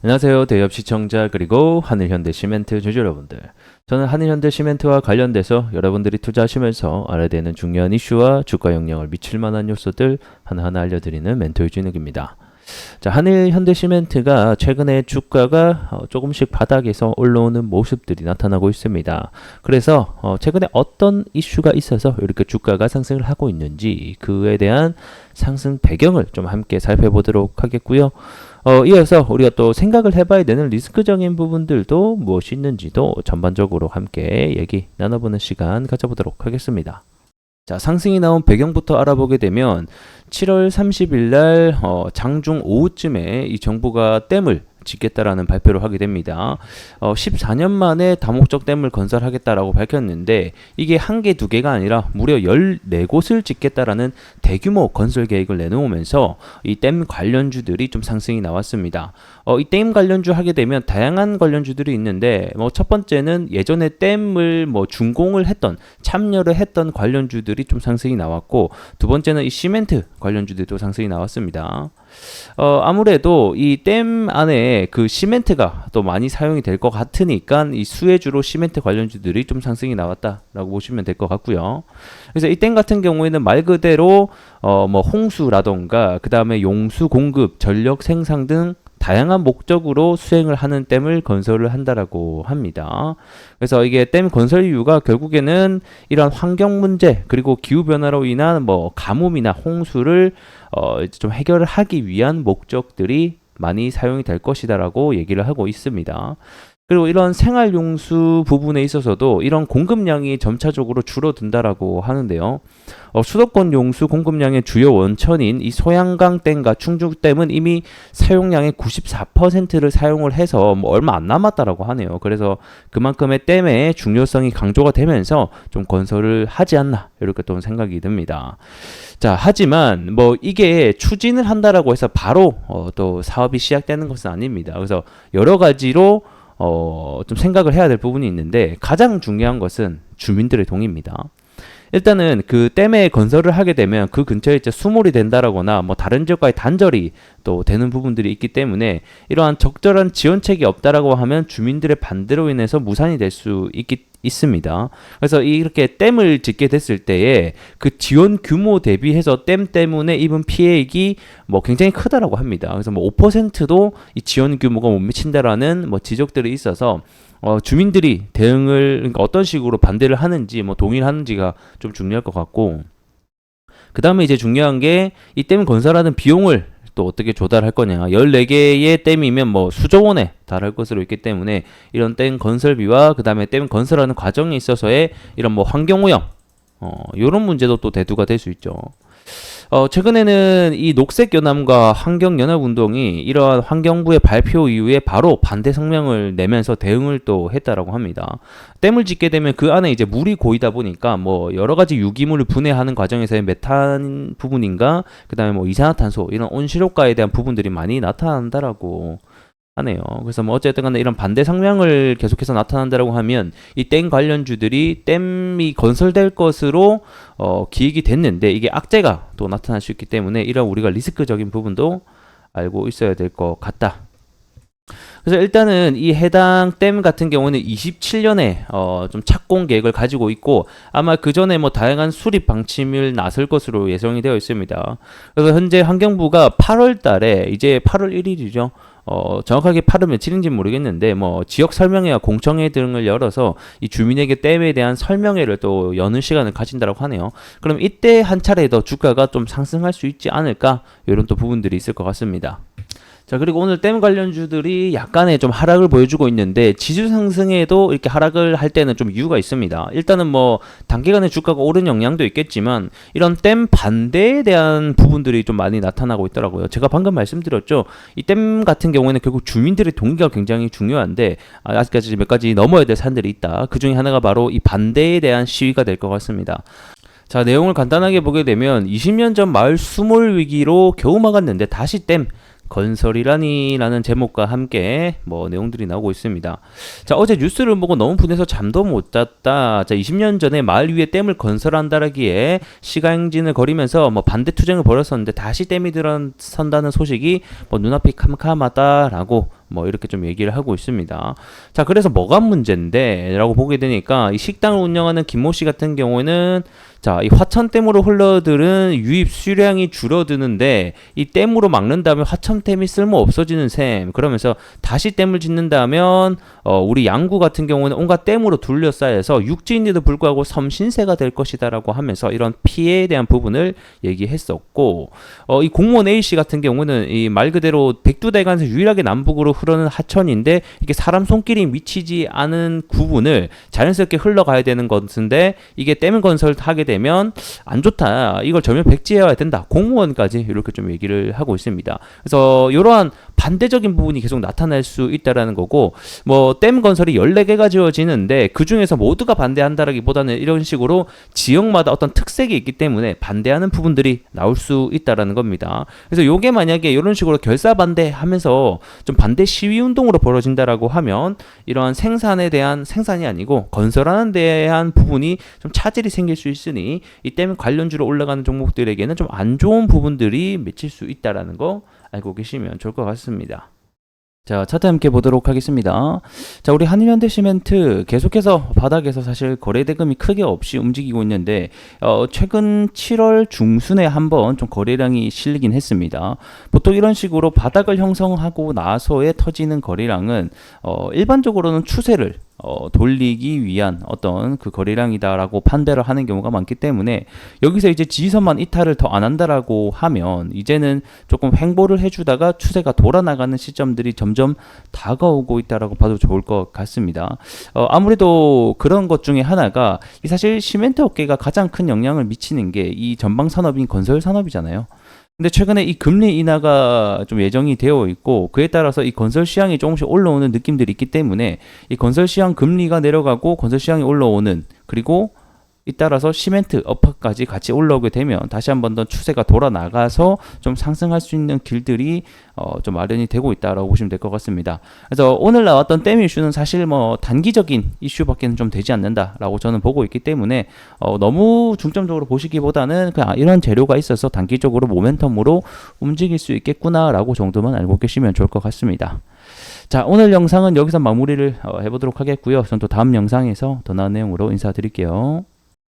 안녕하세요. 대엽 시청자 그리고 한일현대시멘트 주주 여러분들. 저는 한일현대시멘트와 관련돼서 여러분들이 투자하시면서 알아야 되는 중요한 이슈와 주가 영향을 미칠 만한 요소들 하나하나 알려드리는 멘토 유진욱입니다. 자, 한일현대시멘트가 최근에 주가가 조금씩 바닥에서 올라오는 모습들이 나타나고 있습니다. 그래서 최근에 어떤 이슈가 있어서 이렇게 주가가 상승을 하고 있는지 그에 대한 상승 배경을 좀 함께 살펴보도록 하겠고요. 이어서 우리가 또 생각을 해봐야 되는 리스크적인 부분들도 무엇이 있는지도 전반적으로 함께 얘기 나눠보는 시간 가져보도록 하겠습니다. 자, 상승이 나온 배경부터 알아보게 되면 7월 30일 날 장중 오후쯤에 이 정부가 댐을 짓겠다라는 발표를 하게 됩니다. 14년 만에 다목적 댐을 건설하겠다라고 밝혔는데 이게 한 개, 두 개가 아니라 무려 14곳을 짓겠다라는 대규모 건설 계획을 내놓으면서 이 댐 관련주들이 좀 상승이 나왔습니다. 이 댐 관련주 하게 되면 다양한 관련주들이 있는데 첫 번째는 예전에 댐을 준공을 했던 참여를 했던 관련주들이 좀 상승이 나왔고, 두 번째는 이 시멘트 관련주들도 상승이 나왔습니다. 아무래도 이 댐 안에 그 시멘트가 또 많이 사용이 될 것 같으니까 이 수혜주로 시멘트 관련주들이 좀 상승이 나왔다라고 보시면 될 것 같고요. 그래서 이 댐 같은 경우에는 말 그대로 홍수라던가 그 다음에 용수 공급, 전력 생산 등 다양한 목적으로 수행을 하는 댐을 건설을 한다라고 합니다. 그래서 이게 댐 건설 이유가 결국에는 이런 환경 문제 그리고 기후 변화로 인한 가뭄이나 홍수를 좀 해결을 하기 위한 목적들이 많이 사용이 될 것이다라고 얘기를 하고 있습니다. 그리고 이런 생활용수 부분에 있어서도 이런 공급량이 점차적으로 줄어든다라고 하는데요. 수도권 용수 공급량의 주요 원천인 이 소양강 댐과 충주댐은 이미 사용량의 94%를 사용을 해서 얼마 안 남았다라고 하네요. 그래서 그만큼의 댐의 중요성이 강조가 되면서 좀 건설을 하지 않나 이렇게 또 생각이 듭니다. 자, 하지만 이게 추진을 한다라고 해서 바로 또 사업이 시작되는 것은 아닙니다. 그래서 여러 가지로 좀 생각을 해야 될 부분이 있는데 가장 중요한 것은 주민들의 동의입니다. 일단은 그 댐에 건설을 하게 되면 그 근처에 이제 수몰이 된다라거나 다른 지역과의 단절이 또 되는 부분들이 있기 때문에 이러한 적절한 지원책이 없다라고 하면 주민들의 반대로 인해서 무산이 될 수 있습니다. 그래서 이렇게 댐을 짓게 됐을 때에 그 지원 규모 대비해서 댐 때문에 입은 피해액이 굉장히 크다라고 합니다. 그래서 5%도 이 지원 규모가 못 미친다라는 지적들이 있어서 주민들이 대응을 그러니까 어떤 식으로 반대를 하는지 동의를 하는지가 좀 중요할 것 같고, 그 다음에 이제 중요한 게 이 댐 건설하는 비용을 또 어떻게 조달할 거냐. 14개의 댐이면 수조 원에 달할 것으로 있기 때문에 이런 댐 건설비와 그 다음에 댐 건설하는 과정에 있어서의 이런 환경오염 이런 문제도 또 대두가 될 수 있죠. 최근에는 이 녹색연합과 환경연합운동이 이러한 환경부의 발표 이후에 바로 반대 성명을 내면서 대응을 또 했다라고 합니다. 댐을 짓게 되면 그 안에 이제 물이 고이다 보니까 여러 가지 유기물을 분해하는 과정에서의 메탄 부분인가, 그 다음에 이산화탄소 이런 온실효과에 대한 부분들이 많이 나타난다라고 하네요. 그래서 어쨌든 간에 이런 반대 성명을 계속해서 나타난다라고 하면 이 댐 관련주들이 댐이 건설될 것으로 기획이 됐는데 이게 악재가 또 나타날 수 있기 때문에 이런 우리가 리스크적인 부분도 알고 있어야 될 것 같다. 그래서 일단은 이 해당 댐 같은 경우는 27년에 좀 착공 계획을 가지고 있고 아마 그 전에 다양한 수립 방침을 나설 것으로 예상이 되어 있습니다. 그래서 현재 환경부가 8월 달에 이제 8월 1일이죠. 정확하게 8월 며칠인지 모르겠는데 지역 설명회와 공청회 등을 열어서 이 주민에게 댐에 대한 설명회를 또 여는 시간을 가진다고 하네요. 그럼 이때 한 차례 더 주가가 좀 상승할 수 있지 않을까, 이런 또 부분들이 있을 것 같습니다. 자, 그리고 오늘 댐 관련주들이 약간의 좀 하락을 보여주고 있는데 지수 상승에도 이렇게 하락을 할 때는 좀 이유가 있습니다. 일단은 단기간에 주가가 오른 영향도 있겠지만 이런 댐 반대에 대한 부분들이 좀 많이 나타나고 있더라고요. 제가 방금 말씀드렸죠. 이 댐 같은 경우에는 결국 주민들의 동의가 굉장히 중요한데 아직까지 몇 가지 넘어야 될 산들이 있다. 그 중에 하나가 바로 이 반대에 대한 시위가 될 것 같습니다. 자, 내용을 간단하게 보게 되면 20년 전 마을 수몰 위기로 겨우 막았는데 다시 댐 건설이라니라는 제목과 함께 내용들이 나오고 있습니다. 자, 어제 뉴스를 보고 너무 분해서 잠도 못 잤다. 자, 20년 전에 마을 위에 댐을 건설한다라기에 시가행진을 거리면서 반대 투쟁을 벌였었는데 다시 댐이 들어선다는 소식이 눈앞이 캄캄하다라고 뭐 이렇게 좀 얘기를 하고 있습니다. 자, 그래서 뭐가 문제인데? 라고 보게 되니까 이 식당을 운영하는 김모 씨 같은 경우에는 자, 이 화천댐으로 흘러들은 유입 수량이 줄어드는데 이 댐으로 막는다면 화천댐이 쓸모 없어지는 셈. 그러면서 다시 댐을 짓는다면 우리 양구 같은 경우는 온갖 댐으로 둘러싸여서 육지인데도 불구하고 섬 신세가 될 것이다라고 하면서 이런 피해에 대한 부분을 얘기했었고 이 공무원 A씨 같은 경우는 이 말 그대로 백두대간에서 유일하게 남북으로 흐르는 하천인데 이게 사람 손길이 미치지 않은 구분을 자연스럽게 흘러가야 되는 것인데 이게 댐 건설하게 되면 안 좋다. 이걸 전면 백지해야 된다. 공무원까지 이렇게 좀 얘기를 하고 있습니다. 그래서 이러한 반대적인 부분이 계속 나타날 수 있다라는 거고 뭐 댐 건설이 14개가 지어지는데 그 중에서 모두가 반대한다라기보다는 이런 식으로 지역마다 어떤 특색이 있기 때문에 반대하는 부분들이 나올 수 있다라는 겁니다. 그래서 요게 만약에 이런 식으로 결사반대하면서 좀 반대 시위 운동으로 벌어진다라고 하면 이러한 생산에 대한 생산이 아니고 건설하는 데 대한 부분이 좀 차질이 생길 수 있으니 이 때문에 관련주로 올라가는 종목들에게는 좀 안 좋은 부분들이 맺힐 수 있다라는 거 알고 계시면 좋을 것 같습니다. 자, 차트 함께 보도록 하겠습니다. 자, 우리 한일현대시멘트 계속해서 바닥에서 사실 거래 대금이 크게 없이 움직이고 있는데 최근 7월 중순에 한번 좀 거래량이 실리긴 했습니다. 보통 이런 식으로 바닥을 형성하고 나서에 터지는 거래량은 일반적으로는 추세를 돌리기 위한 어떤 그 거래량이다라고 판단을 하는 경우가 많기 때문에 여기서 이제 지지선만 이탈을 더 안 한다라고 하면 이제는 조금 횡보를 해주다가 추세가 돌아나가는 시점들이 점점 다가오고 있다라고 봐도 좋을 것 같습니다. 아무래도 그런 것 중에 하나가 사실 시멘트 업계가 가장 큰 영향을 미치는 게 이 전방 산업인 건설 산업이잖아요. 근데 최근에 이 금리 인하가 좀 예정이 되어 있고 그에 따라서 이 건설 시장이 조금씩 올라오는 느낌들이 있기 때문에 이 건설 시장 금리가 내려가고 건설 시장이 올라오는 그리고 잇따라서 시멘트 업화까지 같이 올라오게 되면 다시 한 번 더 추세가 돌아나가서 좀 상승할 수 있는 길들이 좀 마련이 되고 있다라고 보시면 될 것 같습니다. 그래서 오늘 나왔던 댐 이슈는 사실 뭐 단기적인 이슈밖에는 좀 되지 않는다라고 저는 보고 있기 때문에 너무 중점적으로 보시기보다는 그냥 이런 재료가 있어서 단기적으로 모멘텀으로 움직일 수 있겠구나라고 정도만 알고 계시면 좋을 것 같습니다. 자, 오늘 영상은 여기서 마무리를 해보도록 하겠고요. 저는 또 다음 영상에서 더 나은 내용으로 인사드릴게요.